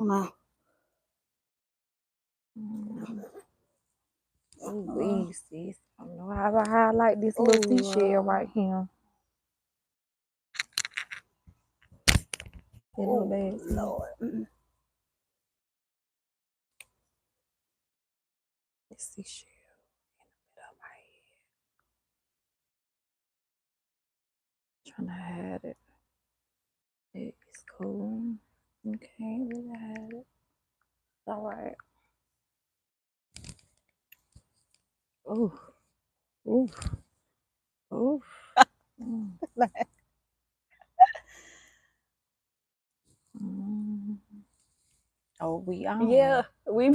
No. Oh, sis. I don't know how I highlight this little seashell right here. It look bad. Lord. This seashell in the middle of my head. Trying to hide it. It's cool. Okay, we got it. All right. Ooh. Ooh. Ooh. Oh, we on. Yeah, we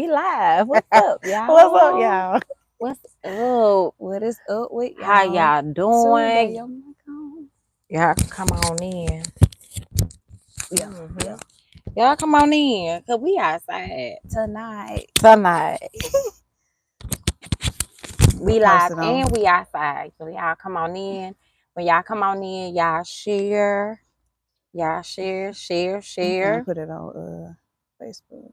live. What's up, y'all? What's up, y'all? What's up? What is up with y'all? How y'all Today, doing? oh my God. Y'all come on in. Yeah, Yeah. Y'all come on in, cause we outside tonight. We live and we outside. So y'all come on in. When y'all come on in, y'all share. Y'all share. I'm put it on Facebook.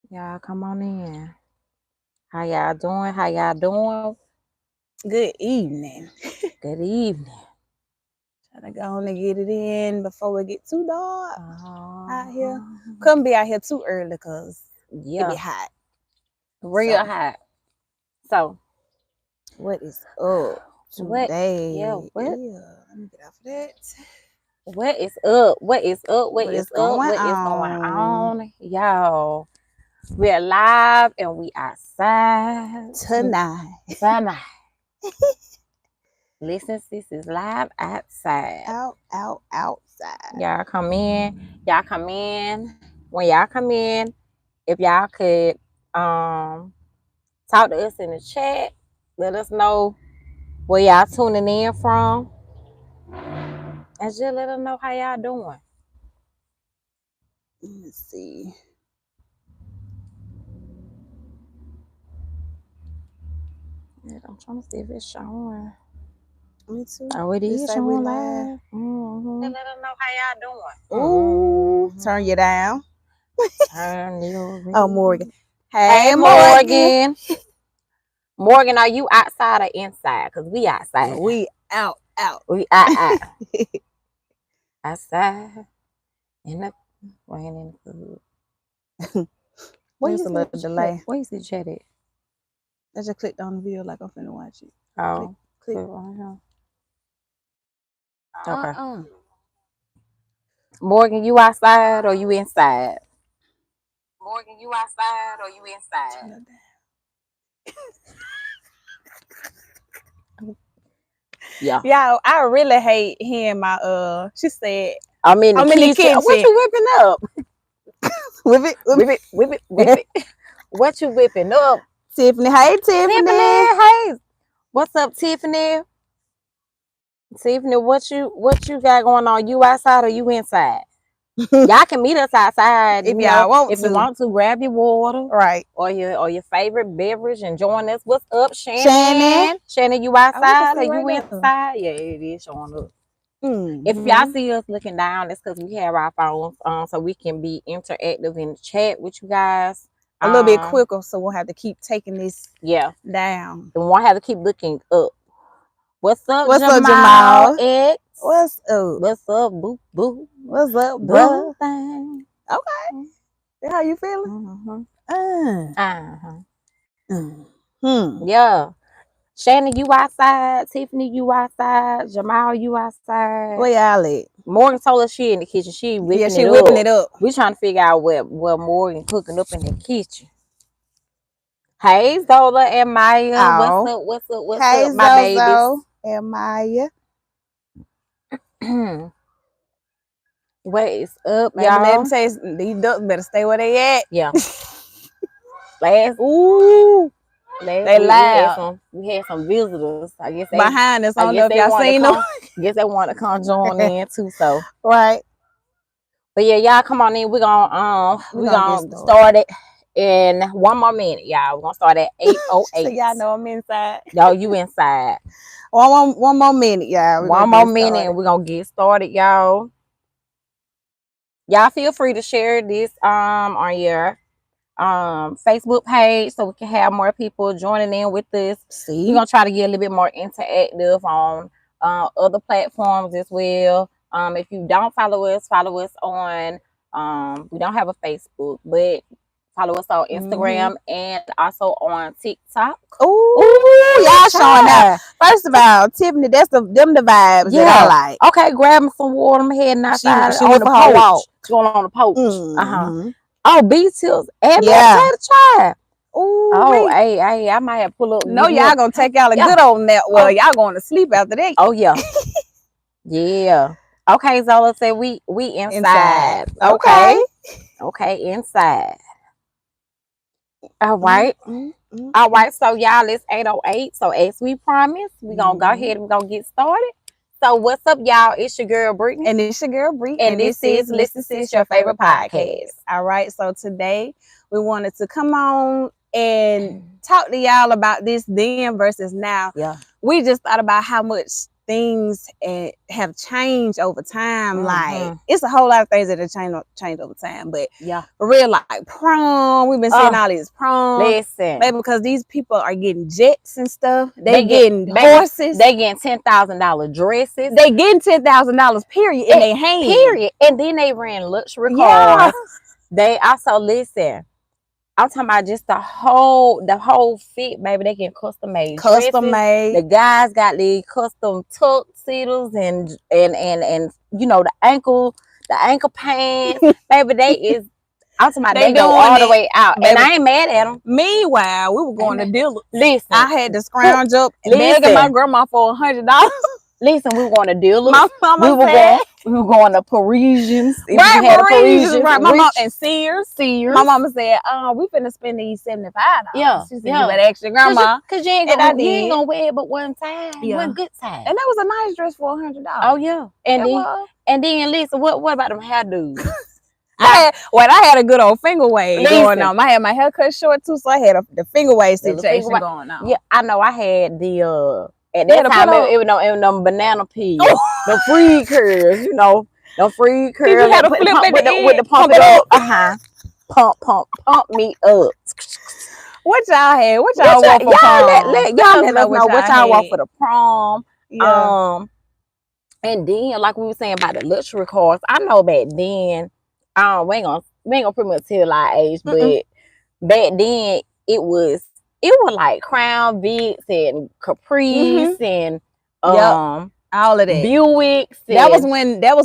Y'all come on in. How y'all doing? How y'all doing? Good evening. Good evening. Trying to go on and get it in before it get too dark out here. Couldn't be out here too early because it be hot. Real hot. So, what is up today? What? Let me get off of that. What is up? What is up? What is going on? Y'all, we're live and we outside tonight. Listen, sis is live outside. Outside. Y'all come in. Y'all come in. When y'all come in, if y'all could talk to us in the chat, let us know where y'all tuning in from. And just let us know how y'all doing. Let me see. Yeah, I'm trying to see if it's showing. Me too. Oh, it is showing live. Mm-hmm. Let us know how y'all doing. Ooh, turn you down. Turn you. Oh, Morgan. Hey, Morgan. Morgan, are you outside or inside? Because we outside. We out. We out. Outside. In the rain in the food. There's a little delay. Where you see chat at? I just clicked on the video like I'm finna watch it. Oh. Click. Okay. Morgan, you outside or you inside? Morgan, you outside or you inside? Yeah. Y'all, I really hate hearing my she said I'm in the kitchen. What you whipping up? Whip it. What you whipping up? Tiffany. Hey, Tiffany. Hey. What's up, Tiffany? Tiffany, what you got going on? You outside or you inside? Y'all can meet us outside if y'all want if you want to. Grab your water, right, or your favorite beverage and join us. What's up, Shannon? Shannon, you outside or you inside? Yeah, it is showing up. If y'all see us looking down, it's because we have our phones on, so we can be interactive in the chat with you guys a little bit quicker, so we'll have to keep taking this down. And we won't have to keep looking up. What's up, Jamal X? What's up? What's up, boo boo? What's up, bro? Okay. How you feeling? Yeah. Shannon, you outside. Tiffany, you outside. Jamal, you outside. Where y'all at? Morgan told us she in the kitchen. She whipping it up. We trying to figure out what Morgan cooking up in the kitchen. Hey, Zola and Maya. What's up? Hey, my babies? And Maya. What is up, Maybe y'all? let me tell you, these ducks better stay where they at. Yeah. They loud. We had some visitors. I guess they behind us. I don't know if y'all seen them. I guess they want to come join in too. So right. But yeah, y'all come on in. We're gonna start it in 1 more minute, y'all. We're gonna start at 8:08. So y'all know I'm inside. Yo, you inside. One more minute, y'all. One more minute and we're gonna get started, y'all. Y'all feel free to share this on your Facebook page so we can have more people joining in with us. We're gonna try to get a little bit more interactive on other platforms as well. If you don't follow us on we don't have a Facebook, but follow us on Instagram and also on TikTok. Ooh, y'all showing out. First of all, Tiffany, that's them the vibes that I like. Okay, grabbing some water. I'm heading outside. She on the porch. She going on the porch. Oh, B-tips and potato chive. Ooh, oh, hey, I might have pull up. No, y'all gonna take y'all a good old nap. Well, y'all going to sleep after that. Oh yeah, yeah. Okay, Zola said we inside. Okay, inside. All right. All right, so y'all, it's 8:08. So as we promised, we're gonna go ahead and we're gonna get started. So what's up, y'all? It's your girl Brittany. And it's your girl Bree. And this is Listen Sis, your favorite podcast. All right. So today we wanted to come on and talk to y'all about this then versus now. Yeah. We just thought about how much things have changed over time. Like it's a whole lot of things that have changed over time. But for real, like prom, we've been seeing all these proms. Listen, maybe because these people are getting jets and stuff. They getting horses. They getting $10,000 dresses. They getting $10,000 period in their hand. Period. And then they ran luxury cars. They also I'm talking about just the whole fit, baby. They get custom made. Custom made. The guys got the custom tuxedos and you know the ankle pants. Baby, I'm talking about they go all the way out. Baby. And I ain't mad at them. Meanwhile, we were going to Dillard's. Listen. I had to scrounge up and begging my grandma for $100. Listen, we were going to Dillard's. My mama we were going to Parisians. Right, Parisians. Right. My mom and Sears. My mama said, we finna spend these $75. Yeah. She said, you better ask your grandma. Cause you ain't gonna wear it but one time. One good time. And that was a nice dress for $100. Oh yeah. And then listen, what about them hairdos? I had a good old finger wave going on. I had my hair cut short too, so I had the finger wave situation going on. Yeah, I know. I had the at that time it was no banana peas, the free curls, you know, the free curls. You had to flip it with the pump it up. Pump me up. What y'all had? What y'all want for prom? Y'all let us know what y'all want for the prom. Yeah. And then like we were saying about the luxury cars, I know back then. We ain't gonna pretty much tell our age, but back then it was like Crown Vics and Caprice and all of that. Buicks. That was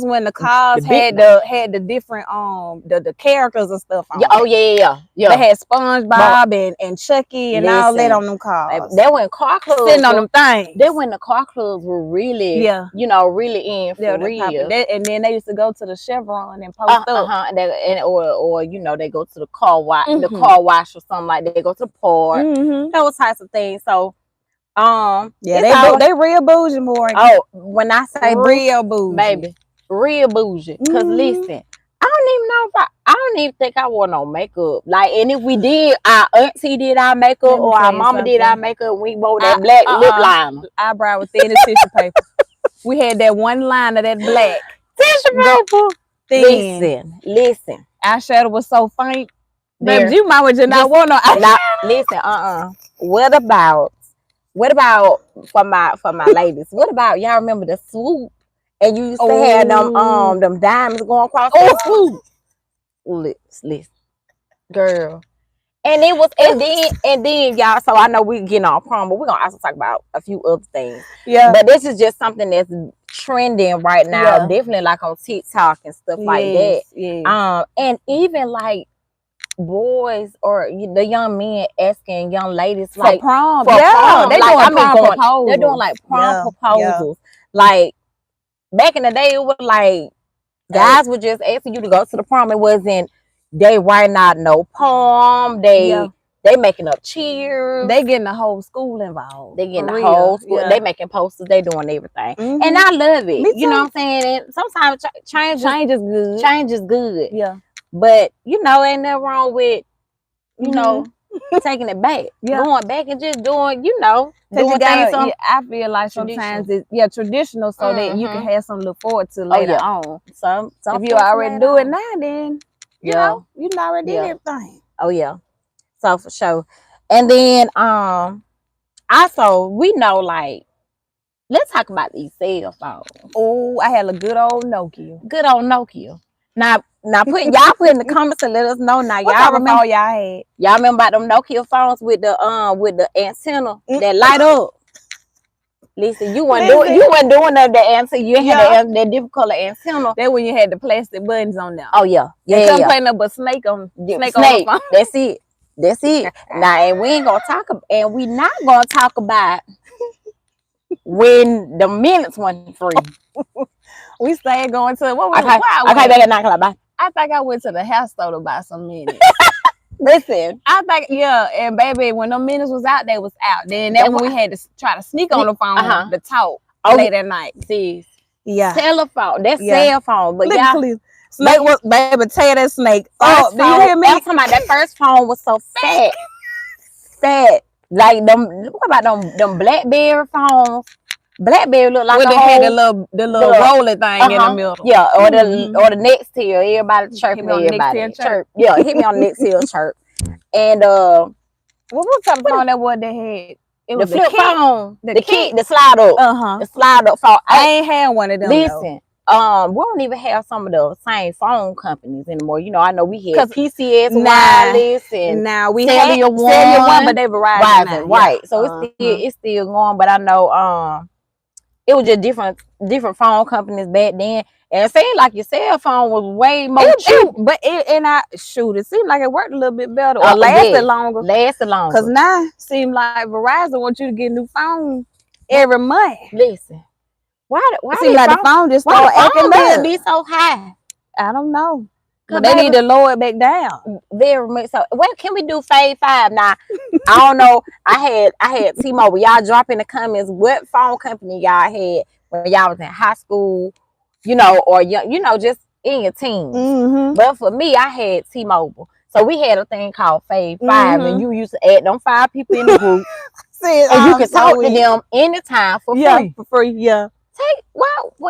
when the cars had the different the characters and stuff on. Yeah. They had SpongeBob and Chucky and all that on them cars. That when car clubs sitting on them things. That when the car clubs were really really in for real. And then they used to go to the Chevron and post up. Or you know, they go to the car wash, or something like that. They go to the port. Those types of things. So they real bougie more. Oh, when I say real bougie, baby, real bougie. Cause listen, I don't even think I wore no makeup. Like, and if we did, our auntie did our makeup or our mama did our makeup, we wore that black lip liner. Eyebrow was thin as tissue paper. We had that one line of that black tissue paper. Listen. Eyeshadow was so faint. Baby, you might just not want no eyeshadow. Listen, What about for my ladies? What about y'all remember the swoop? And you used to have them diamonds going across the swoop. Listen, girl. And it was and then y'all. So I know we're getting on prom, but we're gonna also talk about a few other things. Yeah. But this is just something that's trending right now. Definitely like on TikTok and stuff like that. Yeah. And even like boys or the young men asking young ladies like for prom. Prom. They're doing prom proposals. They're doing like prom proposals. Like back in the day, it was like guys were just asking you to go to the prom. It wasn't they writing out no poem. They making up cheers. They getting the whole school involved. They getting the whole school. Yeah. They making posters. They doing everything, and I love it. You know what I'm saying? And sometimes change is good. Change is good. Yeah. But you know, ain't nothing wrong with you know, taking it back, going back and just doing, you know, doing things. I feel like sometimes it's traditional, so that you can have something to look forward to later on. Some if you already do it now, then you know you already did everything. Oh yeah, so for sure. And then also we know, like, let's talk about these cell phones. Oh, I had a good old Nokia. Good old Nokia. Now put in the comments and let us know. Now y'all remember y'all had? Y'all remember about them Nokia phones with the antenna that light up? Listen, you wasn't doing the antenna. You had that different color antenna. That when you had the plastic buttons on them. Oh yeah, couldn't play no but Snake on the phone. That's it. Now, and we ain't gonna talk about, and we not gonna talk about when the minutes went free. We stayed going to okay, back at 9 o'clock. Bye. I think I went to the house store to buy some minutes. Listen, I think and baby, when the minutes was out, they was out. Then that's when we had to try to sneak on the phone to talk late at night. See, telephone. That's cell phone, but Snake was baby. Tell that Snake. Oh, do you hear me? I'm talking about that first phone was so fat, fat. Like them. What about them BlackBerry phones? BlackBerry look like they had the little roller thing in the middle. Yeah, or the next tier. Everybody chirping everybody. Chirp. Yeah, hit me on the next tier chirp. And what type of phone that was they had? It was the flip phone. The key, the slide up. The slide up phone. I ain't had one of them. Listen. We don't even have some of the same phone companies anymore. You know, I know we had PCS Wireless and now we Cellular One, but they Verizon, right? So it's still going, but I know it was just different phone companies back then, and it seemed like your cell phone was way more cheap. But it seemed like it worked a little bit better or lasted longer. Because now it seems like Verizon wants you to get a new phone every month. Listen. Why seems like the phone just started acting up? Be so high? I don't know. But they need to lower it back down. Very much so. What can we do? Fave 5 now? I don't know. I had T-Mobile. Y'all drop in the comments what phone company y'all had when y'all was in high school, you know, or just in your teens. But for me, I had T-Mobile. So we had a thing called Fave 5, and you used to add them 5 people in the group, and you could talk to them anytime for free. For free,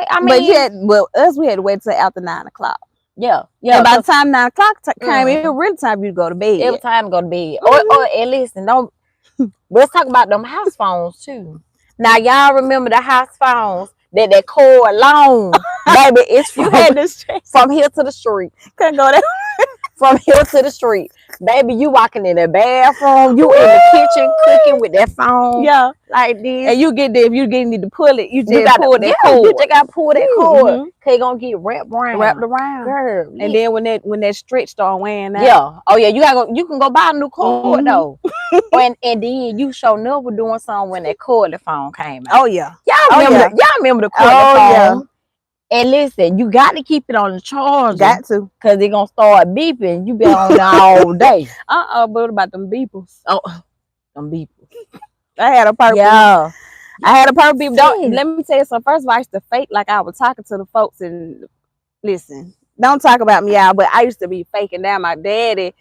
I mean, us we had to wait till after 9 o'clock. Yeah. And by the time 9 o'clock came, it was really time you to go to bed. It was time to go to bed. Or at least let's talk about them house phones too. Now y'all remember the house phones that cord long, baby? It's from here to the street. Couldn't go there. From here to the street, baby. You walking in the bathroom, you in the kitchen cooking with that phone, like this. And you get there, if you need to pull it, you just pull that cord. You just got to pull that cord. Cause gonna get wrapped around, girl. And then when that stretch start wearing out, you can go buy a new cord though. and then you never doing something when that cordless phone came out. Oh yeah, y'all remember the cordless phone? And listen, you got to keep it on the charger. Got to. Because they're going to start beeping. You been on it all day. But about them beepers. Oh, them beepers. I had a purple. Yeah. I had a purple beep. Let me tell you something. First of all, I used to fake like I was talking to the folks. And listen, don't talk about me, y'all, but I used to be faking down. My daddy,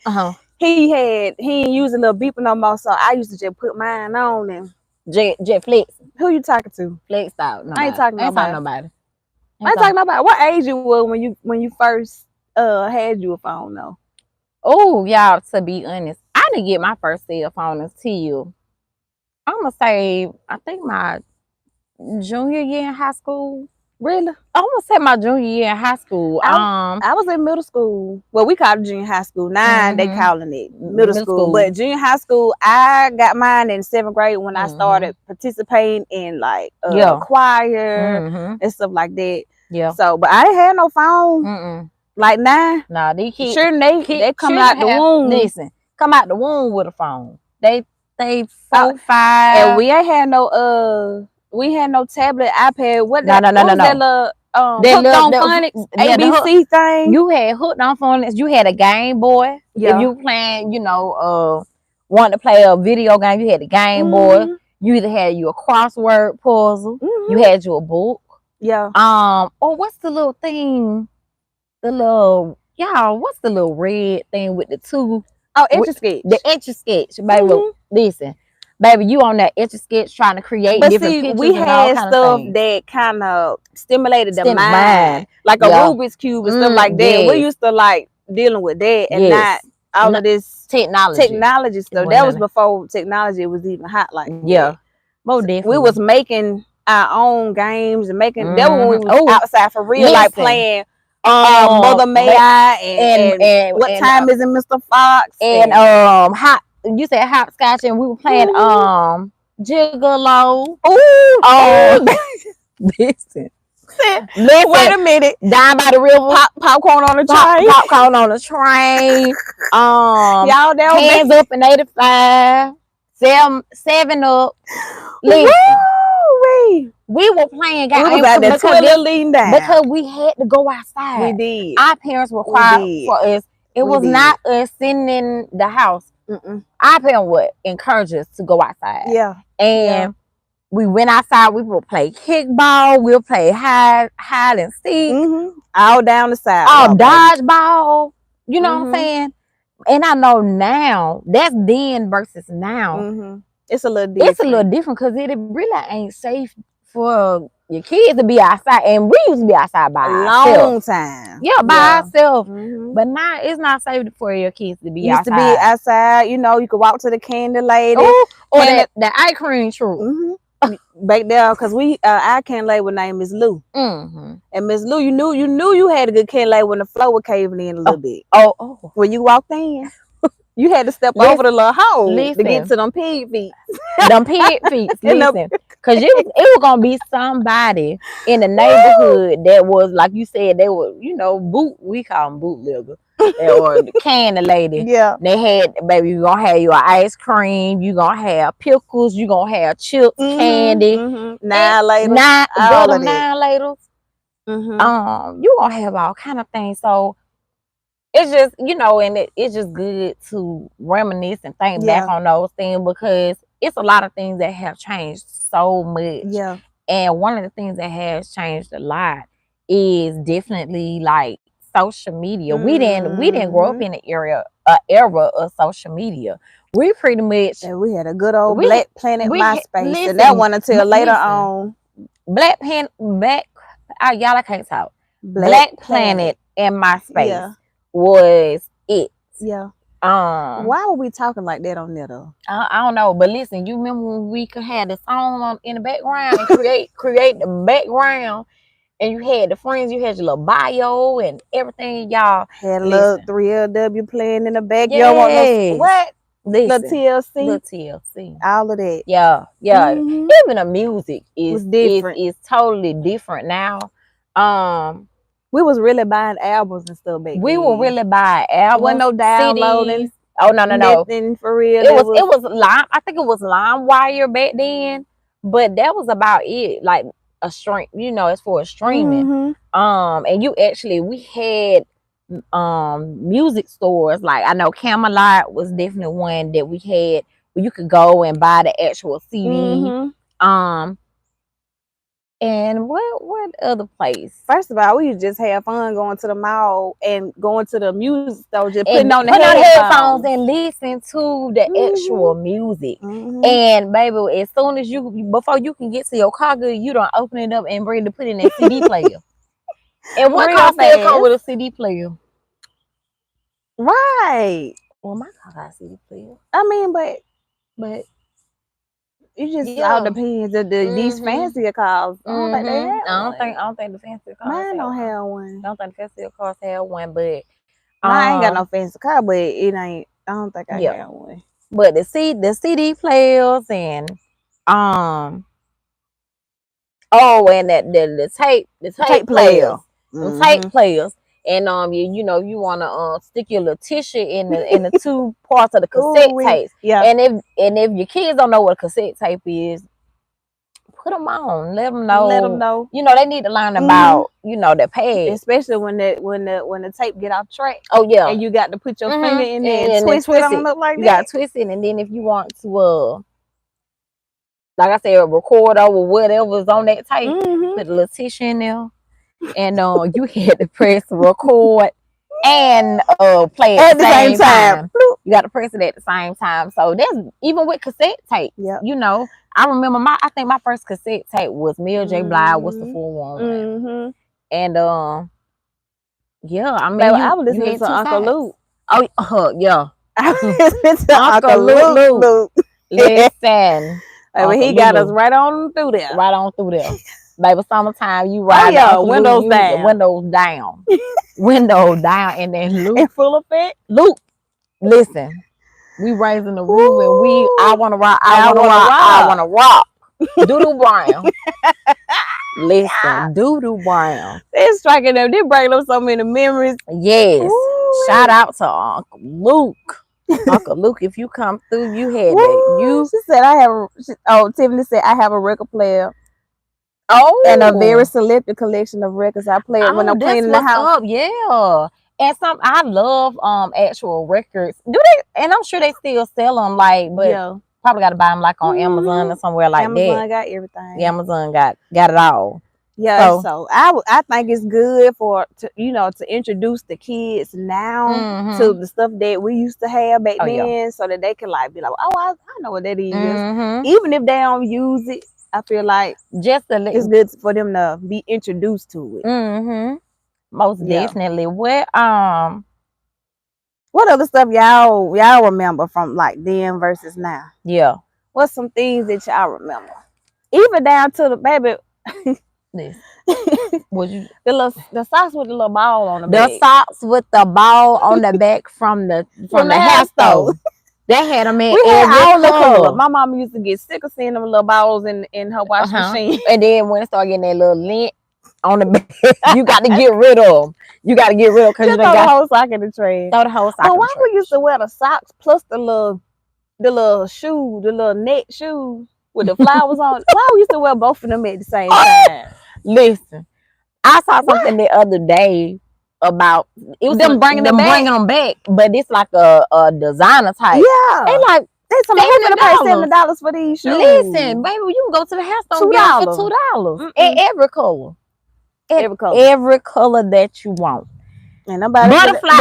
he ain't using little beeper no more. So I used to just put mine on and Jet Flex. Who you talking to? Flex out. I ain't talking about nobody. I ain't talking about what age you were when you first had you a phone though. Oh, y'all, to be honest, I didn't get my first cell phone until I'm gonna say I think my junior year in high school. Really? I'm gonna say my junior year in high school. I was in middle school. Well, we called it junior high school. Now they calling it middle school. But junior high school, I got mine in 7th grade when I started participating in like choir and stuff like that. Yeah. So, but I didn't have no phone. Like now. Nah, these kids. Sure, they come out the womb. Listen, come out the womb with a phone. They 4, 5, and we ain't had no we had no tablet, iPad. What no. That little hooked on phonics ABC thing. You had hooked on phonics. You had a Game Boy. Yeah. If you playing, wanting to play a video game, you had the Game Boy. You either had a crossword puzzle. You had you a book. Yeah. What's the little thing? What's the little red thing with the two Oh, Etch-a-Sketch. The Etch-a-Sketch, baby. Listen, baby, you on that Etch-a-Sketch trying to create different pictures we had stuff that kind of stimulated the mind, like a Rubik's Cube and stuff like that. We used to like dealing with that and not all of this technology stuff. That was before technology was even hot like that. Most definitely. We was making our own games and making that was when we was outside for real, like playing Mother May I and What Time Is It, Mr. Fox, and you said hopscotch, and we were playing Gigolo. Listen. Wait a minute. Down by the river. Popcorn on the train. Popcorn on the train. Y'all down Hands Up in 85. 7 Up. We were playing games. We was out there because we had to go outside. We did. Our parents required for us. It was not us sitting in the house. Our parents would encourage us to go outside. Yeah. And we went outside. We would play kickball. We'll play hide and seek. All down the side. Oh, dodgeball. You know what I'm saying? And I know now, that's then versus now. It's a little different. It's a little different because it really ain't safe for your kids to be outside. And we used to be outside by ourselves. Long time. Yeah, by ourselves. But now it's not safe for your kids to be outside. Used to be outside, you know, you could walk to the candy lady. Or the ice cream truck. Back there, because our candy lady name is Lou. And Miss Lou, you knew you had a good candy lady when the floor was caving in a little bit. When you walked in. You had to step over the little hole to get to them pig feet. Them pig feet. Listen. Because it was going to be somebody in the neighborhood that was, like you said, they were, you know, we call them bootlegger. Or the candy lady. Yeah. They had, baby, you're going to have your ice cream. You're going to have pickles. You're going to have chips, candy. 9 later. 9 later. You're going to have all kind of things. So, it's just, you know, and it's just good to reminisce and think back on those things because it's a lot of things that have changed so much. Yeah. And one of the things that has changed a lot is definitely like social media. We didn't grow up in the era of social media. We pretty much we had a good old Black Planet MySpace, and that one until later on. Black Planet, y'all I can't talk. Black Planet and MySpace. Yeah. Was it? Yeah. Why were we talking like that on there though? I don't know, but listen, you remember when we could have the song in the background and create the background, and you had the friends, you had your little bio and everything, y'all had a little 3LW playing in the back. Yes. What? Little TLC, all of that. Yeah. Even the music is different. Is totally different now. We was really buying albums and stuff back then. We were really buying albums. Wasn't no downloading. CDs. Oh no. Nothing for real. It was Lime. I think it was LimeWire back then. But that was about it. Like a stream, you know, it's for streaming. And we had music stores. Like I know Camelot was definitely one that we had where you could go and buy the actual CD. And what other place? First of all, we just have fun going to the mall and going to the music store, just putting on the headphones and listening to the actual music. And baby, as soon as before you can get to your car, you don't open it up and bring to put in that CD player. And what car still come with a CD player? Right. Well, my car got a CD player. I mean, but. It just all depends. These fancier cars. I don't think they have I don't think the fancier cars. Mine don't have one. I don't think the fancier cars have one, but I ain't got no fancy car, but it ain't. I don't think I got one. But the CD players and and the tape players, the tape players. And you know you want to stick your little tissue in the 2 parts of the cassette tape. Yeah. And if your kids don't know what a cassette tape is, put them on. Let them know. You know they need to learn about the pad, especially when the tape get off track. Oh yeah. And you got to put your finger in there and twist it on up like that. You got to twist it, and then if you want to like I said, record over whatever's on that tape, put a little tissue in there. And you had to press record and play at the same time. You got to press it at the same time. So that's even with cassette tape. Yep. You know, I remember I think my first cassette tape was Mary J. Blige, What's the 411. And yeah, I mean, I was listening to Uncle Luke. Oh, yeah. I was listening to Uncle Luke. Listen. Baby, he got us right on through there. Right on through there. Baby, summertime, you ride windows down. Windows down. Windows down. And then Luke. In full effect. Luke, listen. We raising the roof and I want to rock. I want to rock. Doodoo Brown. Listen, Doodoo Brown. They're striking them. They're bringing up so many memories. Yes. Ooh. Shout out to Uncle Luke. Uncle Luke, if you come through, you had that. She said, Tiffany said, I have a record player. Oh. And a very selected collection of records I play when I'm playing in the house. Yeah. And I love actual records. Do they? And I'm sure they still sell them, but probably got to buy them like on Amazon or somewhere like that. Amazon got everything. Yeah, Amazon got it all. Yeah, so I think it's good to introduce the kids now to the stuff that we used to have back then, so that they can be like, oh, I know what that is. Even if they don't use it, I feel like it's good for them to be introduced to it. Most definitely. What other stuff y'all remember from like then versus now? Yeah. What's some things that y'all remember? Even down to the baby. This. The socks with the little ball on the back. The socks with the ball on the back from the hair store. That had them in every color. My mom used to get sick of seeing them little balls in her washing machine. And then when it started getting that little lint on the back, you got to get rid of them. You got to get rid of them because throw the whole sock in the trash. Throw the whole sock. But why we used to wear the socks plus the little shoe, the little net shoe with the flowers on? Why we used to wear both of them at the same time? Listen, I saw something the other day about it was them bringing them back, but it's like a designer type. Yeah, they $70 for these shoes. Listen, baby, you can go to the hair store and get them for $2 in every color. Every color that you want. And nobody butterfly.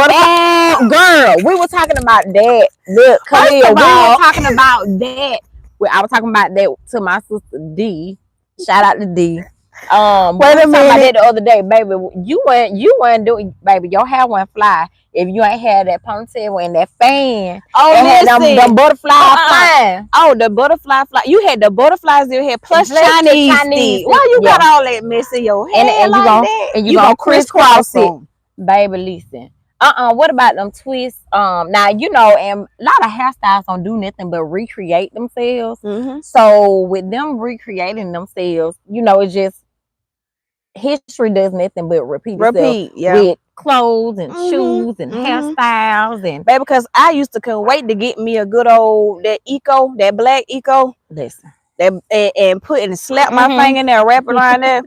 Girl, we were talking about that. Look, Khalil, we were talking about that. I was talking about that to my sister D. Shout out to D. Wait a minute. That the other day, baby. You weren't doing, baby. Your hair went fly if you ain't had that ponytail and that fan. Oh, listen, them butterflies flying. Oh, the butterfly fly. You had the butterflies in your hair plus Chinese. Why you got all that mess in your hair and you gonna crisscross it, baby? Listen. What about them twists? Now and a lot of hairstyles don't do nothing but recreate themselves. So with them recreating themselves, it's just history does nothing but repeat itself with clothes and shoes and hairstyles and baby. Because I used to can't wait to get me a good old that black Eco. Listen, and put and slap my finger in there, wrap it around there.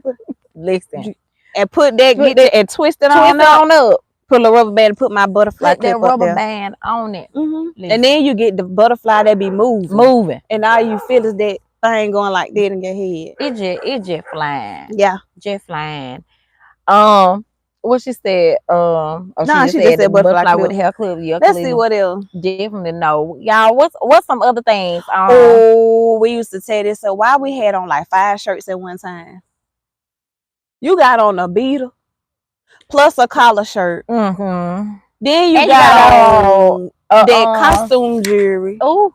Listen, and put that and twist it on up. Put a rubber band and put my butterfly. Put that rubber band on it. And then you get the butterfly that be moving. And all you feel is that thing going like that in your head. It just flying. Yeah. Just flying. What she said, she just said butterfly with the hair clip. Yeah, let's see what else. Definitely know. Y'all, what's some other things? We used to say this. So why we had on like 5 shirts at one time? You got on a beater plus a collar shirt. Then you got on that costume jewelry. Oh,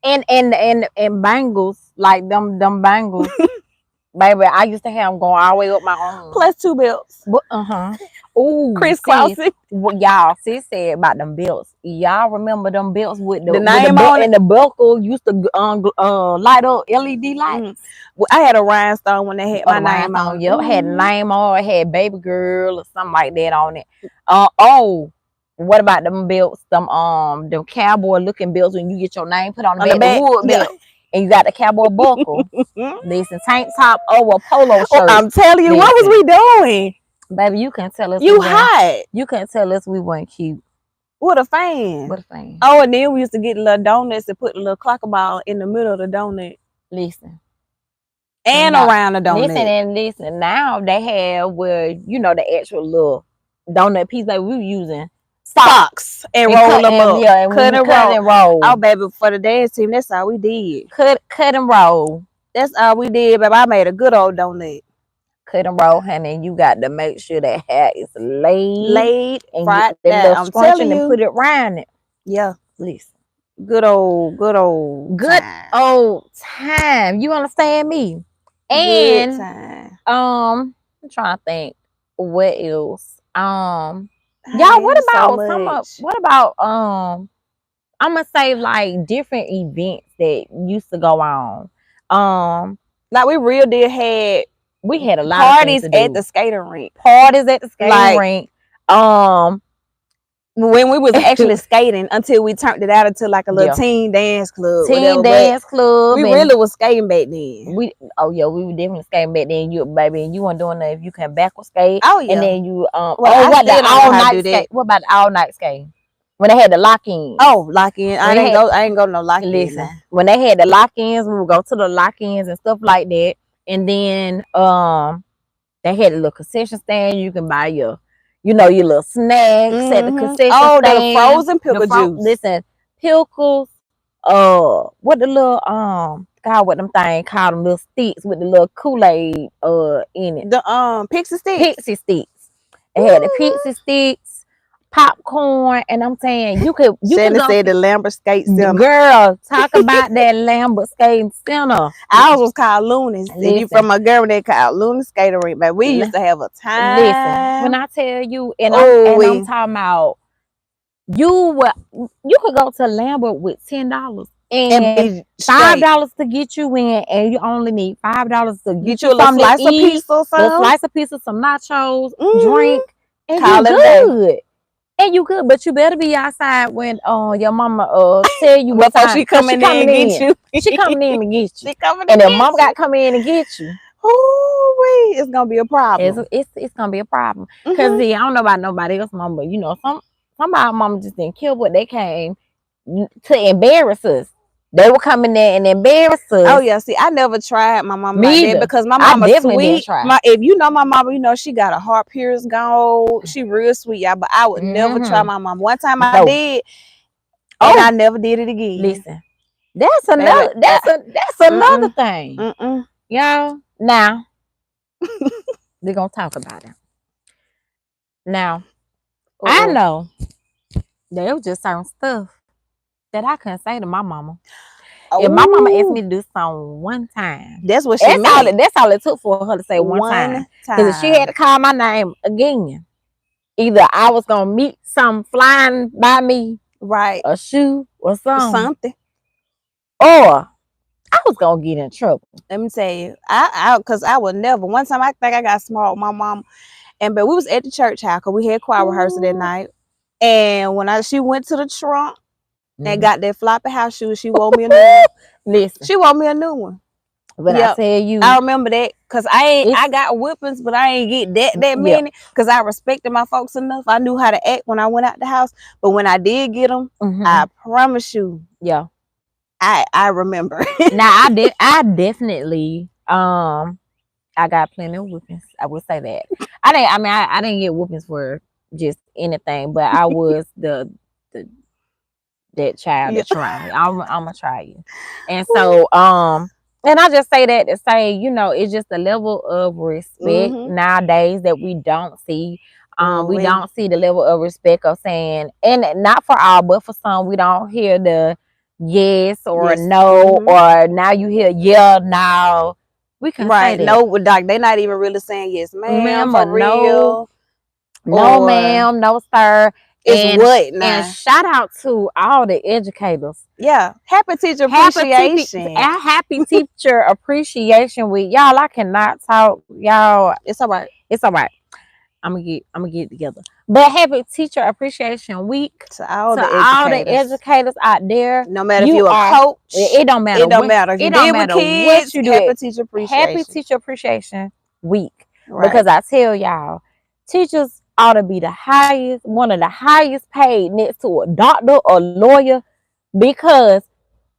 and bangles, like them bangles. Baby, I used to have them going all the way up my arm. Plus 2 belts. Ooh, crisscrossing. Y'all, sis said about them belts. Y'all remember them belts with the name on it? And the buckle used to light up LED lights. Well, I had a rhinestone when they had my name on. Yep, had name on it, had baby girl or something like that on it. What about them belts? Them cowboy looking belts when you get your name put on the back. The wood belt. And you got the cowboy buckle. Listen, tank top over a polo shirt. I'm telling you, what was we doing? Baby, you can tell us. You hot. You can tell us we weren't cute. What a fan. What a fan. Oh, and then we used to get little donuts and put a little clocker ball in the middle of the donut. Listen. And around the donut. Listen. Now they have the actual little donut piece that we were using socks and roll them up. Yeah, and cut and roll. Oh, baby, for the dance team, that's all we did. Cut and roll. That's all we did, baby. I made a good old donut. Cut and roll, honey. You got to make sure that hair is laid and right there. I'm telling you, and put it around it. Yeah, listen. Good old time. You understand me? And I'm trying to think what else. Y'all, what about I'm gonna say like different events that used to go on. Like we had a lot parties of at the skating rink. Parties at the skating rink. When we was actually skating until we turned it out into like a little teen dance club. We really was skating back then. We were definitely skating back then. You baby, and you weren't doing that if you can backward skate. Oh yeah. And then you what the all night skate? What about the all night skate? When they had the lock-ins. Oh, lock-in. I ain't go to no lock-in. Listen, when they had the lock-ins, we would go to the lock-ins and stuff like that. And then they had a little concession stand. You can buy your little snacks at the concession stand. Oh, the frozen pickle juice. Listen, pickles. What the little God, what them things called, them little sticks with the little Kool-Aid in it. The pixie sticks. Pixie sticks. It had the pixie sticks, popcorn, and I'm saying you could say the Lambert Skate Center. Girl, talk about that Lambert Skating Center. Ours was called Looney's. And you from a girl they called Looney Skating Rink, but we used to have a time. Listen, when I tell you, I'm talking about you could go to Lambert with $10 and $5 to get you in, and you only need $5 to get you a slice of pizza, some nachos, drink, and you good. And you good, but you better be outside when your mama tell you what time she coming in and get you. She coming in and get you. And then mama got to come in and get you. Oh, it's gonna be a problem. It's gonna be a problem. Cause see, I don't know about nobody else, mama, but somebody mama just didn't kill what they came to embarrass us. They were coming there and embarrass us. Oh yeah, see, I never tried my mama like that because my mama sweet. If you know my mama, she got a heart pure gold. She real sweet, y'all. But I would never try my mama. One time I did, and I never did it again. Listen, that's another thing, y'all. Now we're gonna talk about it. Now I know there was just certain stuff that I couldn't say to my mama. If my mama asked me to do something one time, that's what she meant. That's all it took for her to say one time. Because if she had to call my name again, either I was gonna meet something flying by me, right, a shoe or something, or I was gonna get in trouble. Let me tell you, because I would never. One time I think I got smart with my mom, but we was at the church house because we had choir rehearsal that night, and when she went to the trunk. And got that floppy house shoe. She wore me a new one. Listen, she wore me a new one. But I tell you, I remember that because I got whippings, but I ain't get that many because I respected my folks enough. I knew how to act when I went out the house. But when I did get them, I promise you, I remember. Now I definitely I got plenty of whippings. I would say that. I didn't get whippings for just anything, but I was that child to try. I'm gonna try you. And so and I just say that to say, it's just a level of respect nowadays that we don't see. We don't see the level of respect of saying, and not for all, but for some, we don't hear the yes or no, or now you hear no. We can say that. No, like they're not even really saying yes, ma'am, for real. No, ma'am, no, sir. And shout out to all the educators. Yeah. Happy Teacher Appreciation. Happy Teacher Appreciation Week. Y'all, I cannot talk. Y'all, it's all right. It's all right. I'm gonna get it together. But Happy Teacher Appreciation Week to all the educators out there. No matter if you're a coach, it don't matter. It don't matter. It don't matter what you do. Happy Teacher Appreciation. Happy Teacher Appreciation Week. Right. Because I tell y'all, teachers ought to be one of the highest paid next to a doctor or lawyer, because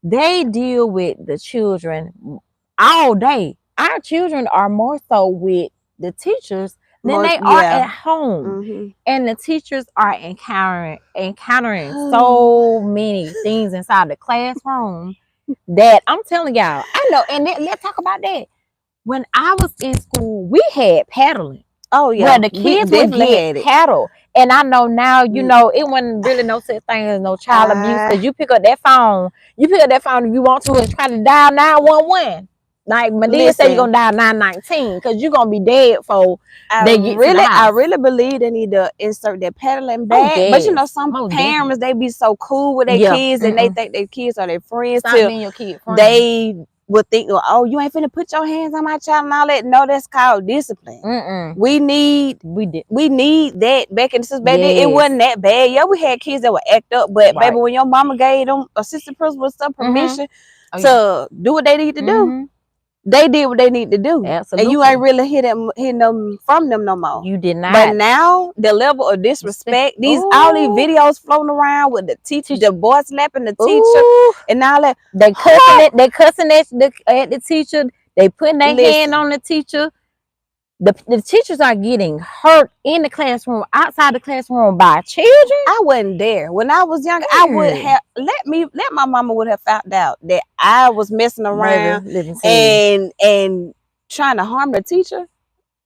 they deal with the children all day. Our children are more so with the teachers than they are at home. And the teachers are encountering so many things inside the classroom that I'm telling y'all, I know. And let's talk about that. When I was in school, we had paddling. Oh yeah, where the kids would get paddle. And I know now, you know, it wasn't really no such thing as no child abuse, because you pick up that phone if you want to and try to dial 911. Like Medea said, you're gonna dial 919 because you're gonna be dead for they get to the house. I really believe they need to insert that paddling back. But you know, some parents they be so cool with their kids and they think their kids are their friends. Stop being your kid friend. They would think, oh, you ain't finna put your hands on my child and all that. No, that's called discipline. We need that back in the system. Back then, it wasn't that bad. Yeah, we had kids that would act up, but baby, when your mama gave them assistant principal some permission to do what they need to do, they did what they need to do. Absolutely. And you ain't really hearing them from them no more. You did not. But now the level of disrespect, all these videos floating around with the teacher, the boy slapping the teacher and all that. They cussing at the teacher. They putting their hand on the teacher. The teachers are getting hurt in the classroom, outside the classroom by children. I wasn't there when I was younger. I would have let my mama would have found out that I was messing around and trying to harm the teacher.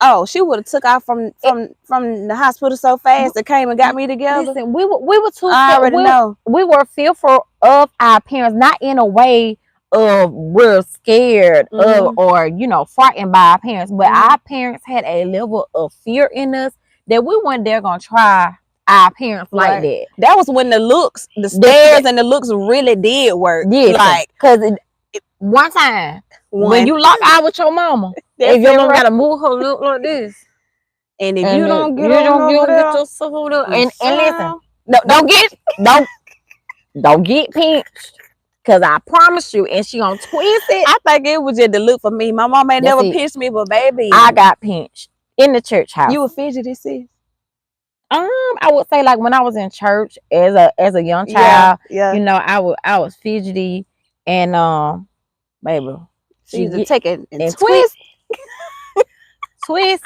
Oh, she would have took off from the hospital so fast and came and got me together. Listen, we were too. I already know. We were fearful of our parents, not in a way of we're scared of or you know frightened by our parents, but our parents had a level of fear in us that we weren't there gonna try our parents like that. That was when the stares and the looks really did work. Yeah, like because one time when you lock out with your mama, if your mama gotta move her look like this, and if you don't get yourself up, and listen, don't get pinched. Cause I promise you, and she gonna twist it. I think it was just the look for me. My mom ain't never pinched me, but baby, I got pinched in the church house. You were fidgety, sis? I would say like when I was in church as a young child, you know, I was fidgety and baby, she used to take it and twist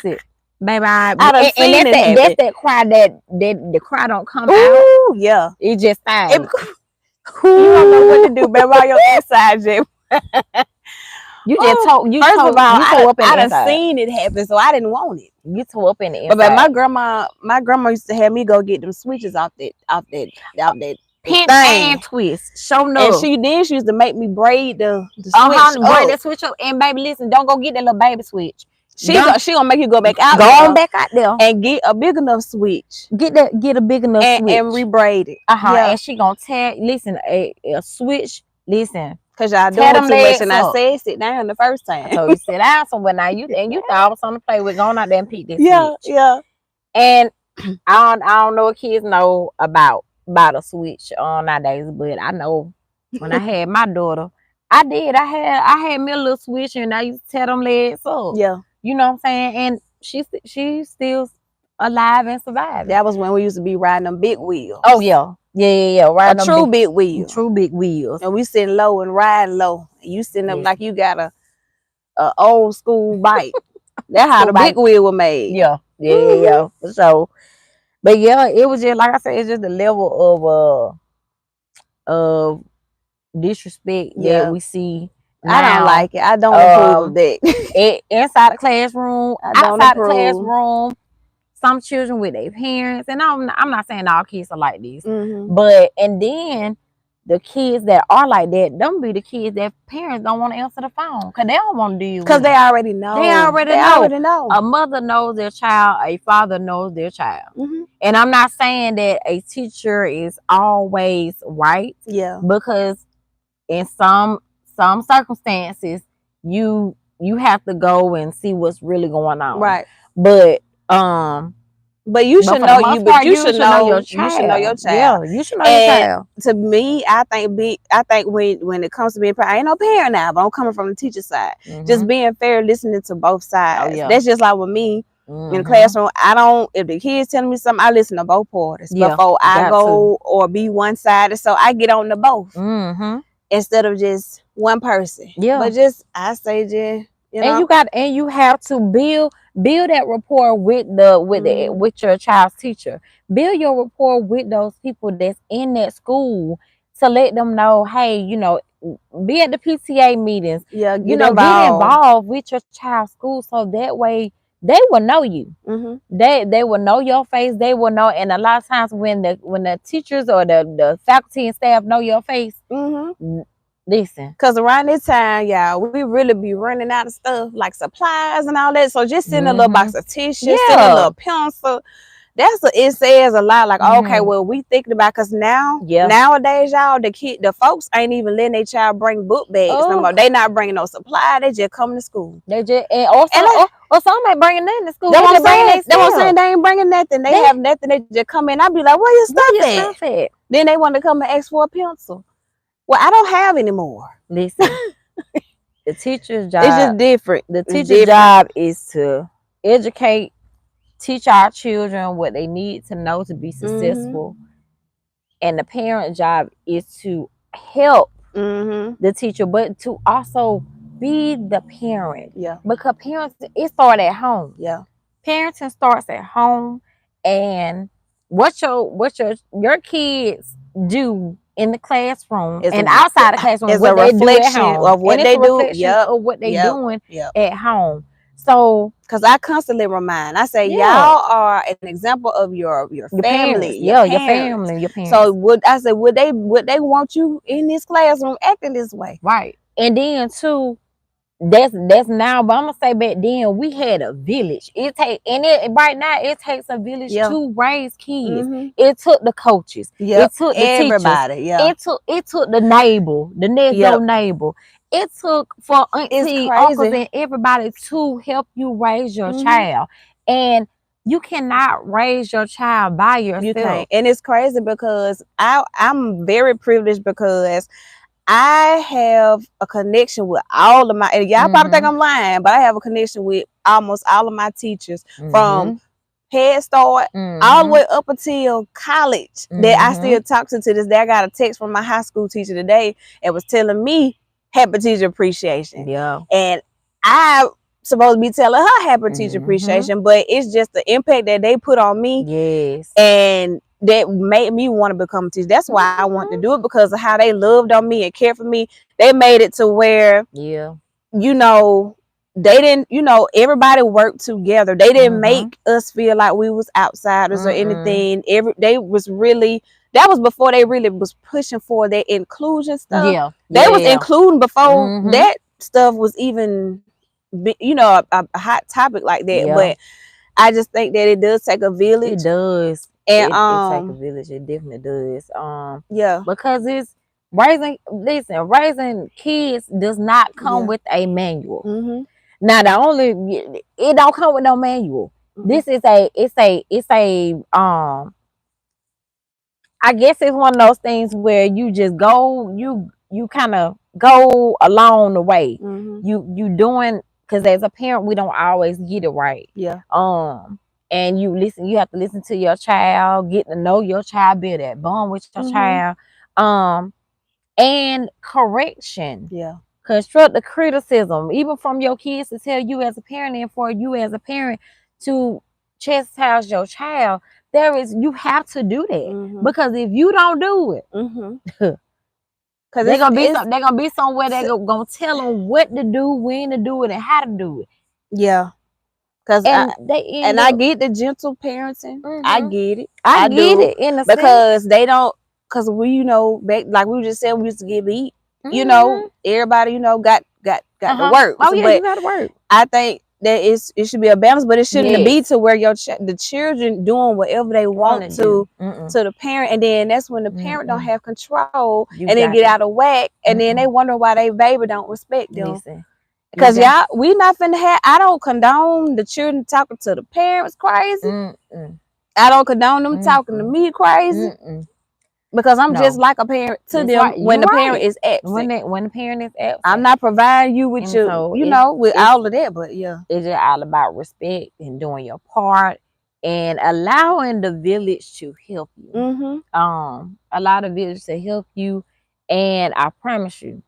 it, baby. That's that cry that the cry don't come out. Yeah, it just died. You don't know what to do, baby. All your insides, you just told. First of all, I done seen it happen, so I didn't want it. You tore up in the inside. But my grandma used to have me go get them switches off that pinch and twist. Show no. And she used to make me braid the switch. Braid the switch up. And baby, listen, don't go get that little baby switch. She gonna make you go back out. Go on back out there and get a big enough switch. Get a big enough switch and rebraid it. And she gonna tear. Listen, a switch. Listen, cause y'all doing too much, and I said sit down the first time. So you sit down somewhere now. You thought I was on the play with going out there and pick this. Switch. And I don't know what kids know about a switch nowadays, but I know when I had my daughter, I had me a little switch, and I used to tear them legs up. Yeah. You know what I'm saying? And she's still alive and surviving. That was when we used to be riding them big wheels. Oh yeah. Riding a true big wheel. True big wheels. And we sitting low and riding low. And you sitting up like you got a old school bike. That's how the big wheel was made. Yeah. So, but yeah, it was just like I said, it's just the level of disrespect that we see. Now, I don't like it. I don't approve of that. Inside the classroom, outside the classroom, some children with their parents, and I'm not saying all kids are like this, but and then the kids that are like that, them be the kids that parents don't want to answer the phone because they don't want to deal with. Because they already know. They already know. A mother knows their child. A father knows their child. And I'm not saying that a teacher is always right. Yeah. Because in some circumstances you have to go and see what's really going on, right? But you should know you should know your child. Yeah, you should know your child. To me, I think when it comes to being I ain't no parent now, but I'm coming from the teacher side. Just being fair, listening to both sides. That's just like with me in the classroom. If the kids telling me something, I listen to both parties before I go or be one sided. So I get on to both. Instead of just one person. Yeah. But I say just You know? And you have to build that rapport with with your child's teacher. Build your rapport with those people that's in that school to let them know, hey, you know, be at the PTA meetings. Yeah, get involved with your child's school, so that way they will know you. They will know your face. They will know, and a lot of times when the teachers or the faculty and staff know your face, listen. Because around this time, y'all, we really be running out of stuff like supplies and all that. So just send a little box of tissue, send a little pencil. It says a lot. Like, okay, well, we thinking about, because nowadays, y'all, the folks ain't even letting their child bring book bags no more. They not bringing no supply. They just come to school. They just or some ain't bringing nothing to school. That's what I'm saying. They ain't bringing nothing. They have nothing. They just come in. I be like, where your stuff at? Then they want to come and ask for a pencil. Well, I don't have any more. Listen, the teacher's job. It's just different. The teacher's job is to educate, teach our children what they need to know to be successful. And the parent job is to help the teacher, but to also be the parent. Yeah. Because parents, it starts at home. Yeah. Parenting starts at home, and what your kids do in the classroom and outside the classroom is a reflection of what they do. Of what they doing at home. So, because I constantly remind, I say, y'all are an example of your family, your family, your parents. So would they want you in this classroom acting this way? Right. And then too, that's now, but I'm gonna say back then we had a village. Right now it takes a village to raise kids. It took the coaches. It took the everybody. Teachers. It took the neighbor, the next door neighbor. It took for auntie, uncles, and everybody to help you raise your child. And you cannot raise your child by yourself. You can't. And it's crazy because I'm very privileged because I have a connection with all of my, and y'all probably think I'm lying, but I have a connection with almost all of my teachers from Head Start all the way up until college that I still talk to this day. I got a text from my high school teacher today and was telling me happy teacher appreciation. Yeah. And I supposed to be telling her happy teacher appreciation, but it's just the impact that they put on me. Yes. And that made me want to become a teacher. That's why I want to do it, because of how they loved on me and cared for me. They made it to where, you know, they didn't, you know, everybody worked together. They didn't make us feel like we was outsiders or anything. They was really, that was before they really was pushing for their inclusion stuff. They was including before that stuff was even, you know, a hot topic like that. But I just think that it does take a village. It does. And it take a village. It definitely does. Because it's raising kids does not come with a manual. Now it don't come with no manual. This is I guess it's one of those things where you just go, you kind of go along the way. You doing, because as a parent we don't always get it right. And you have to listen to your child, get to know your child, build that bond with your child. And correction. Constructive criticism, even from your kids, to tell you as a parent, and for you as a parent to chastise your child. You have to do that. Because if you don't do it, because they're gonna be somewhere they're gonna tell them what to do, when to do it, and how to do it. Because I get the gentle parenting. I get it. I get it in a because sense. They don't, because we, you know, back, like we just said, we used to give eat. You know, everybody, you know, got to work. Oh yeah, you got to work. I think that it should be a balance, but it shouldn't be to where the children doing whatever they want to the parent, and then that's when the parent don't have control, and then get out of whack, and then they wonder why they baby don't respect them. Because we not finna have. I don't condone the children talking to the parents crazy. I don't condone them talking to me crazy. Because I'm just like a parent to them when the parent is absent. When the parent is absent, I'm not providing you with you know, with all of that. But it's just all about respect and doing your part and allowing the village to help you. Allow the village to help you, and I promise you,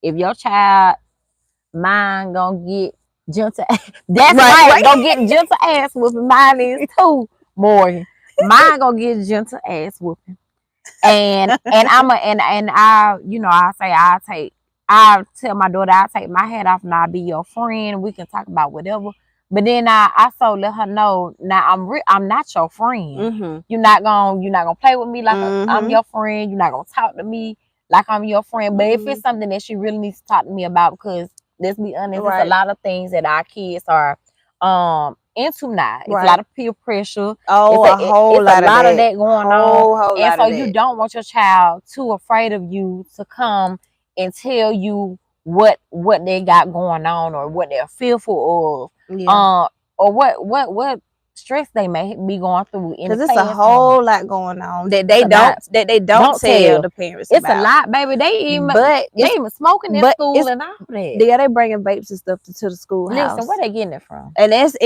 if your child mind gonna get Gentle. That's right. Go get gentle ass whooping. Mine is too, Morgan. Mine gonna get gentle ass whooping. And I, you know, I tell my daughter I'll take my hat off and I'll be your friend. We can talk about whatever. But then I also let her know now I'm not your friend. Mm-hmm. You're not gonna play with me like I'm your friend. You're not gonna talk to me like I'm your friend. But if it's something that she really needs to talk to me about, because let's be honest, there's a lot of things that our kids are into now. It's a lot of peer pressure. Oh, it's a whole lot of that going on. And so you don't want your child too afraid of you to come and tell you what they got going on or what they're fearful of. Or what stress they may be going through. Because it's a whole lot going on that they don't tell the parents. It's about. A lot, baby. They even smoking in school and all that. Yeah, they bringing vapes and stuff to the schoolhouse. Listen, where they getting it from? And that's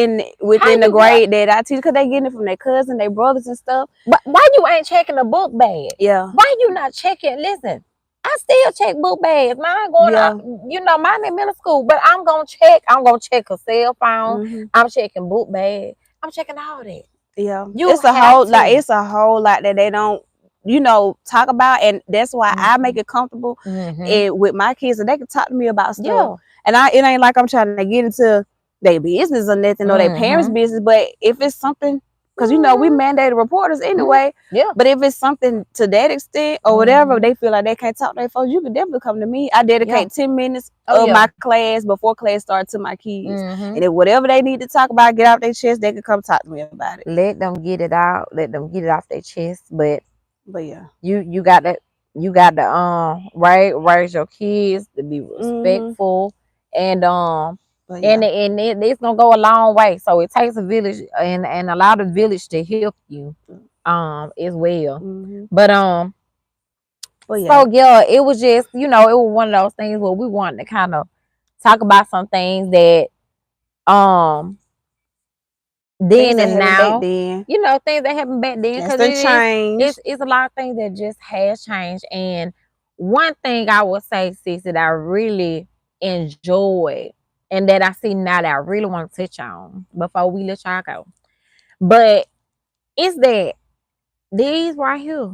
within the grade that I teach, because they getting it from their cousin, their brothers and stuff. But why you ain't checking the book bag? Yeah. Why you not checking? Listen, I still check book bags. Mine going on, you know, mine in middle school, but I'm gonna check a cell phone. I'm checking book bag. I'm checking all that. Yeah. It's a whole lot that they don't, you know, talk about, and that's why I make it comfortable with my kids, and they can talk to me about stuff. Yeah. And it ain't like I'm trying to get into their business or nothing or their parents' business, but if it's something, because you know we mandated reporters anyway. Yeah. But if it's something to that extent or whatever, they feel like they can't talk to their folks, you can definitely come to me. I dedicate 10 minutes of my class before class starts to my kids. And if whatever they need to talk about, get off their chest, they can come talk to me about it. Let them get it out. Let them get it off their chest. But yeah, you got to raise your kids to be respectful and and it's gonna go a long way. So it takes a village and a lot of village to help you as well. But so yeah, it was just, you know, it was one of those things where we wanted to kind of talk about some things that then and now, you know, things that happened back then, because it's a lot of things that just has changed. And one thing I would say, sis, that I really enjoyed and that I see now that I really want to touch on before we let y'all go, but it's that these right here,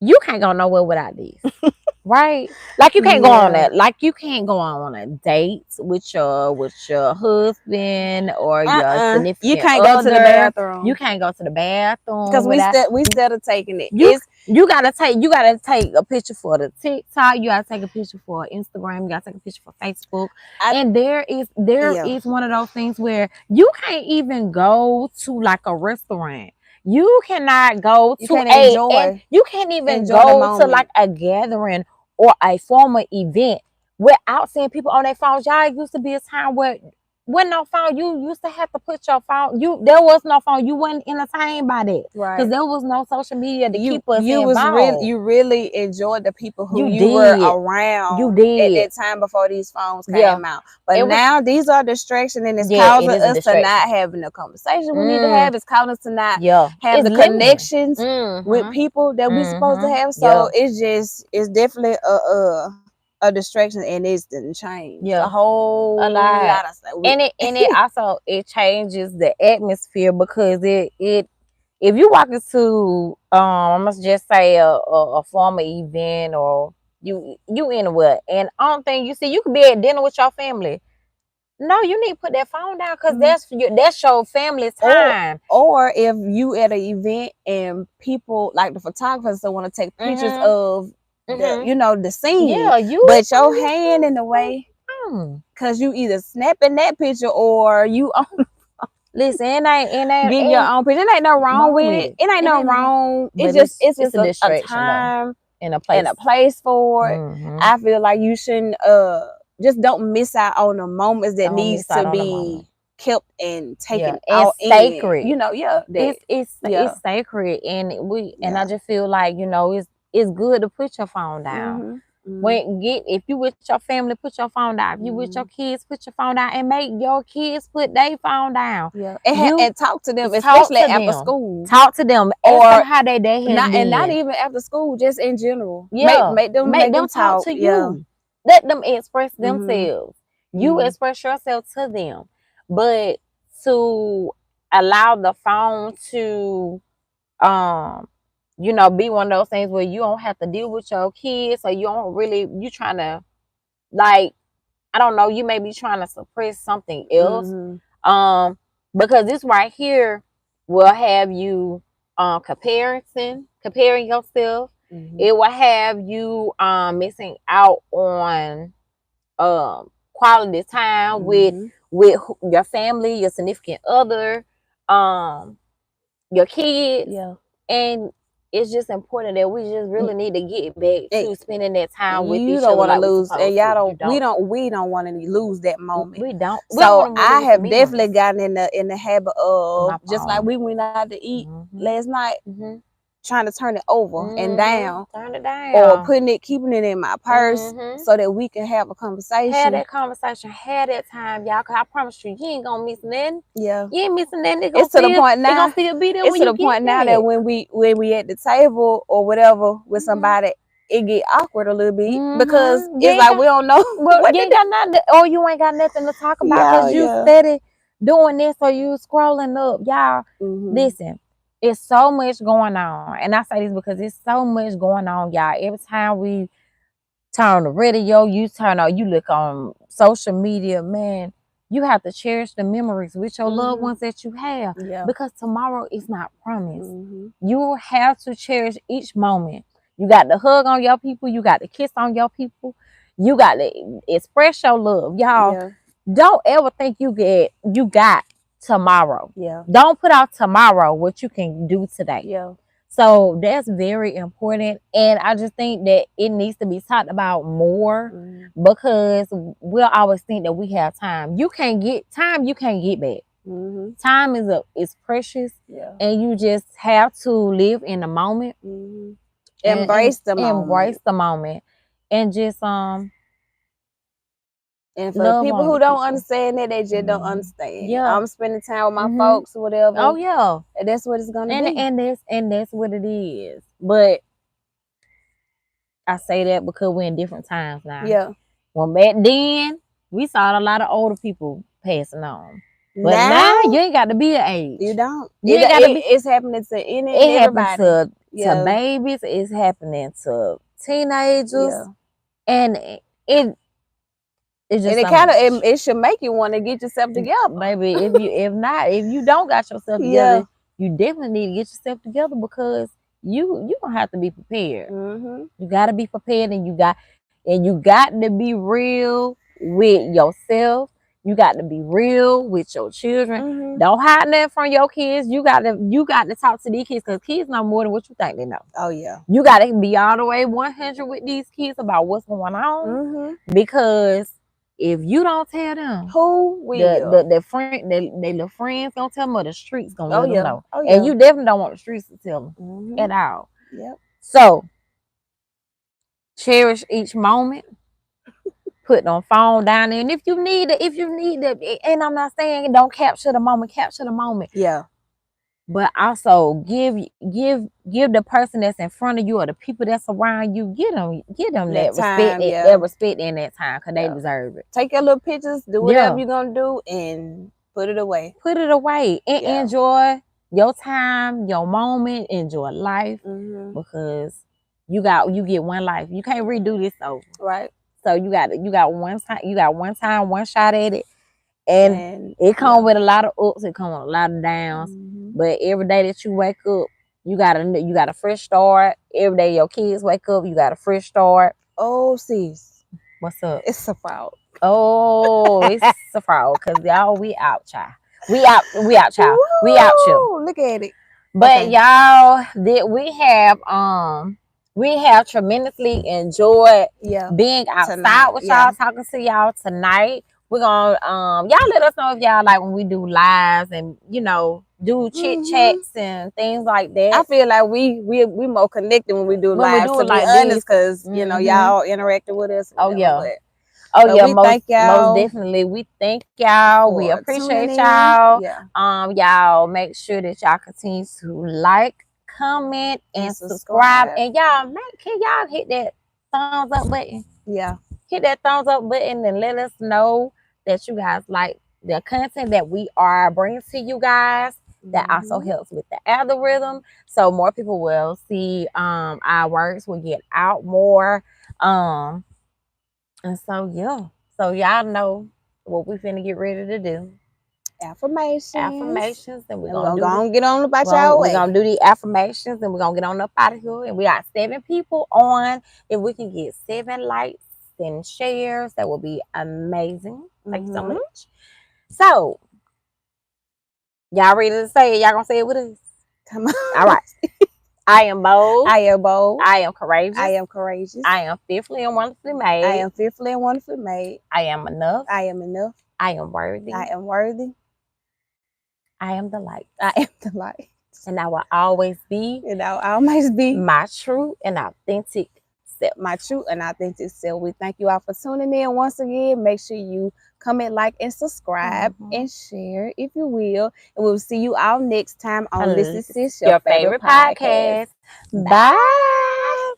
you can't go nowhere without these. Right? Like you can't go on that. Like you can't go on a date with your husband or your significant You can't go to the bathroom. You can't go to the bathroom because we still taking it. You gotta take a picture for the TikTok. You gotta take a picture for Instagram. You gotta take a picture for Facebook. And there is one of those things where you can't even go to like a restaurant. You cannot go to you can't even go to like a gathering or a formal event without seeing people on their phones. Y'all, used to be a time where when no phone, you used to have to put your phone. There was no phone. You wasn't entertained by that, right? Because there was no social media to keep us involved. You really enjoyed the people who you were around. You did at that time before these phones came out. But now these are distractions, and it's causing us to not having the conversation we need to have. It's causing us to not have the connections with people that we're supposed to have. So it's definitely a distraction, and it's didn't change a whole lot of stuff. And it also changes the atmosphere, because it if you walk into I must just say a formal event, or you anywhere, and only thing you see, you could be at dinner with your family. No, you need to put that phone down, because that's your family time. Or if you at an event and people like the photographers that want to take pictures of the scene, but your hand in the way, because you either snapping that picture or you listen, it ain't getting your own picture. It ain't no wrong with it. It ain't no wrong. It's just a time and a place for it. I feel like you shouldn't just don't miss out on the moments that needs to be kept and taken out. Sacred. It's sacred, and I just feel like, it's good to put your phone down. If you with your family, put your phone down. If you with your kids, put your phone down, and make your kids put their phone down. And talk to them, especially after school. Talk to them, or how they not even after school, just in general. Make them talk to you. Let them express themselves. You express yourself to them. But to allow the phone to be one of those things where you don't have to deal with your kids, or you trying to, like, I don't know, you may be trying to suppress something else. Because this right here will have you comparing yourself. It will have you missing out on quality time with your family, your significant other, your kids. And it's just important that we just really need to get back to spending that time with each other. You don't want to lose, and y'all don't. We don't want to lose that moment. We don't. So I have definitely gotten in the habit of, just like we went out to eat last night, trying to turn it over and down, or keeping it in my purse so that we can have a conversation. Have that conversation, have that time, y'all. Cause I promise you ain't gonna miss nothing. Yeah, you ain't missing nothing. It's to the point now. It's still be there. It's to the point now that when we at the table or whatever with somebody, it get awkward a little bit because it's like we don't know. Well, you ain't got nothing, or you ain't got nothing to talk about because you steady doing this, or you scrolling up, y'all. Listen. It's so much going on. And I say this because it's so much going on, y'all. Every time we turn on the radio, you look on social media, man, you have to cherish the memories with your loved ones that you have. Because tomorrow is not promised. You have to cherish each moment. You got to hug on your people. You got to kiss on your people. You got to express your love. Y'all, don't ever think you got tomorrow. Don't put out tomorrow what you can do today. So that's very important, and I just think that it needs to be talked about more because we'll always think that we have time. You can't get back. Time is precious, and you just have to live in the moment. Embrace the moment, and just and for people who don't understand that, they just don't understand. I'm spending time with my folks or whatever. Oh yeah, and that's what it's gonna be. And that's what it is. But I say that because we're in different times now. Well, back then we saw a lot of older people passing on. But now you ain't got to be an age. You don't. You ain't got to be. It's happening to everybody. To babies. It's happening to teenagers, and it should make you want to get yourself together, baby. If you don't got yourself together, you definitely need to get yourself together because you gonna have to be prepared. You got to be prepared, and you got to be real with yourself. You got to be real with your children. Don't hide nothing from your kids. You got to talk to these kids because kids know more than what you think they know. Oh yeah. You got to be all the way 100 with these kids about what's going on because if you don't tell them, who will? The friends gonna tell them, or the streets gonna let them know. Oh, yeah. And you definitely don't want the streets to tell them at all. Yep. So cherish each moment. Put on phone down there, and if you need it, and I'm not saying don't capture the moment. Yeah. But also give the person that's in front of you or the people that's around you, give them that respect, that respect in that time because they deserve it. Take your little pictures, do whatever you're gonna do, and put it away. And enjoy your time, your moment, enjoy life because you get one life. You can't redo this over. Right. So you got one time, one shot at it. And it comes with a lot of ups, it comes with a lot of downs. But every day that you wake up, you got a fresh start. Every day your kids wake up, you got a fresh start. Oh, sis. What's up? It's a fraud. Oh, it's a fraud. Cause y'all, we out, child. We out, child. We out, chill. Look at it. But y'all, we have tremendously enjoyed being outside with y'all, talking to y'all tonight. We're gonna y'all let us know if y'all like when we do lives and do chit chats and things like that. I feel like we more connected when we do lives, to be honest, because y'all interacting with us. Most definitely. We thank y'all. We appreciate y'all. Y'all make sure that y'all continue to like, comment, and subscribe. And y'all, can y'all hit that thumbs up button? Yeah. Hit that thumbs up button and let us know that you guys like the content that we are bringing to you guys. That also helps with the algorithm, so more people will see our works, will get out more, and so yeah, so y'all know what we finna get ready to do. Affirmations, and we're gonna get on about y'all way. We're gonna do the affirmations, and we're gonna get on up out of here. And we got 7 people on. If we can get 7 likes and shares, that will be amazing. Thank you so much. So y'all ready to say it? Y'all gonna say it with us? Come on. All right. I am bold. I am bold. I am courageous. I am courageous. I am fearfully and wonderfully made. I am fearfully and wonderfully made. I am enough. I am enough. I am worthy. I am worthy. I am the light. I am the light. And I will always be. And I will always be my true and authentic self. My true and authentic self. We thank you all for tuning in once again. Make sure you comment, like, and subscribe and share if you will. And we will see you all next time on This Is Your Favorite Podcast. Bye.